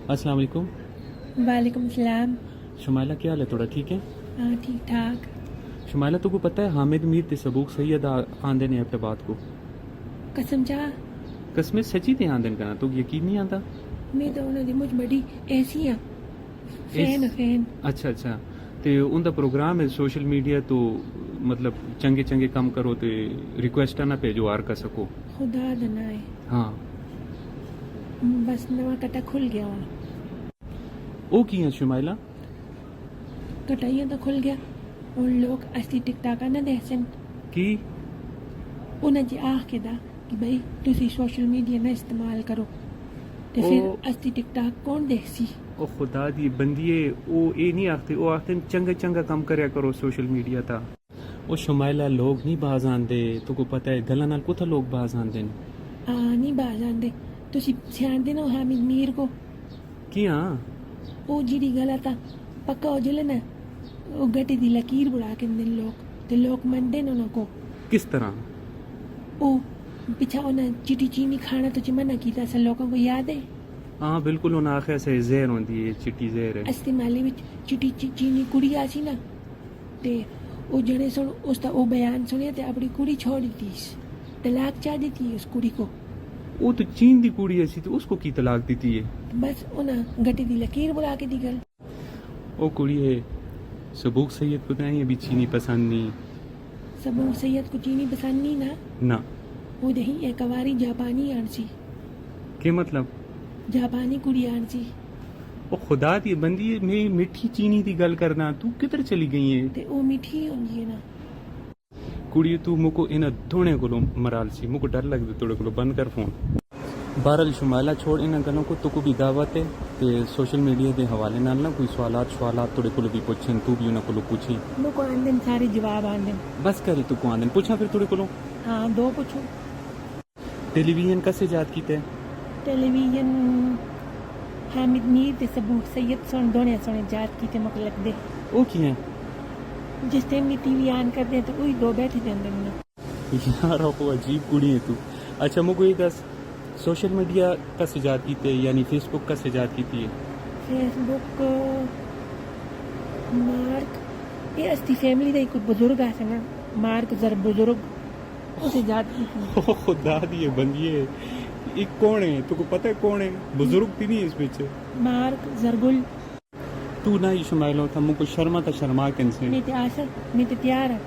अस्सलाम वालेकुम। वालेकुम सलाम। शुमाइला क्या हाल है? थोड़ा ठीक है? हाँ ठीक ठाक। शुमाइला तुमको पता है हामिद मीर ते सबूक सैयद आंदे ने अपने बात को कसम चाह कसमें सची ते आंदन करना तो यकीन नहीं आता। मैं तो उन्हें दी मुझ बड़ी ऐसी हाँ फैन फैन। अच्छा अच्छा ते उनका प्रोग्राम है सोशल मीडिया तो मतलब चंगे चंगे काम करो ते रिक्वेस्ट ना भेजो आर कर सको। खुदा दनाए हाँ बस नवा कटा खुल गया हूँ। ओ की है शुमाइला? कटाइया तो खुल गया और लोग असली टिकटाका ना दहसन की उन्हें जी आख के दा कि भाई तुसी सोशल मीडिया ना इस्तेमाल करो ते फिर असली टिकटाक कौन देखसी। ओ खुदा दी बंदिए ओ ए नहीं आखते ओ आखते चंगा चंगा काम करया करो सोशल मीडिया ता। ओ शुमाइला लोग नहीं बाज आंदे तुमको पता है गला नाल कुथा लोग बाज आंदे नहीं बाज आंदे तुसी सियाण दे ना हामिद मीर को की हाँ ओ जीडी गलत आ पक्का हो जले ना ओ गटी दी लकीर बुढ़ा के दिन लोग ते लोग मनदे ना उनको किस तरह? ओ पिछा उन्हें चिटी चीनी खाना तो मना कीता सा लोगों को याद है। हाँ बिल्कुल उन आखे से जहर होंदी है चिट्टी जहर है। इस्तेमाली विच चिटी चीनी कुड़ी आसी ना ते ओ जने सुन उसका ओ बयान सुने ते अपनी कुड़ी छोड़ दी तलाक चाह दी थी उस कुड़ी को। वो तो चीन दी कुड़ी ऐसी तो उसको की तलाक दी है। बस उन्हें गटी दी लकीर बुला के दी गल। ओ कुड़ी है सबूक सैयद को तो अभी चीनी पसंद नहीं। सबूक सैयद को चीनी पसंद नहीं ना ना वो दही एक कवारी जापानी आनसी के मतलब जापानी कुड़ी आनसी ओ खुदा दी बंदी मैं मिठी चीनी दी गल करना तू किधर चली गई है? ते ओ मीठी होंदी है ना कुड़ी तू मुको इन धोने को मराल सी मुको डर लगदा थोड़े को बंद कर फोन। बहरहाल शुमाइला छोड़ इन गलों को तुको भी दावत है ते सोशल मीडिया के हवाले नाल ना कोई सवालात थोड़े को भी पूछन तू भी उन्हें को पूछी मुको आंदन सारे जवाब आंदन। बस करी तू को आंदन पूछा फिर थोड़े को हाँ दो पूछो। टेलीविजन कैसे याद कीते? टेलीविजन हामिद मीर ते सबूक सैयद सुन दोने सुने जात की ते मक लग दे ओ की है जिस टाइम भी टीवी ऑन कर दे तो वही दो बैठे जाते हैं यार वो अजीब कुड़ी है तू। अच्छा मुझे ये दस सोशल मीडिया का सजात की थे यानी फेसबुक का सजात की थी? फेसबुक मार्क ये असली फैमिली का एक बुजुर्ग आसे ना मार्क जर बुजुर्ग उसे जात की थी। ओ खुदा दी बंदिए एक कौन है तुको पता है कौन है? बुजुर्ग थी नहीं इस पीछे मार्क जरगुल तू ना शुमाइलो था मुझको शर्मा था शर्मा के मैं ते आशा मैं ते तैयार है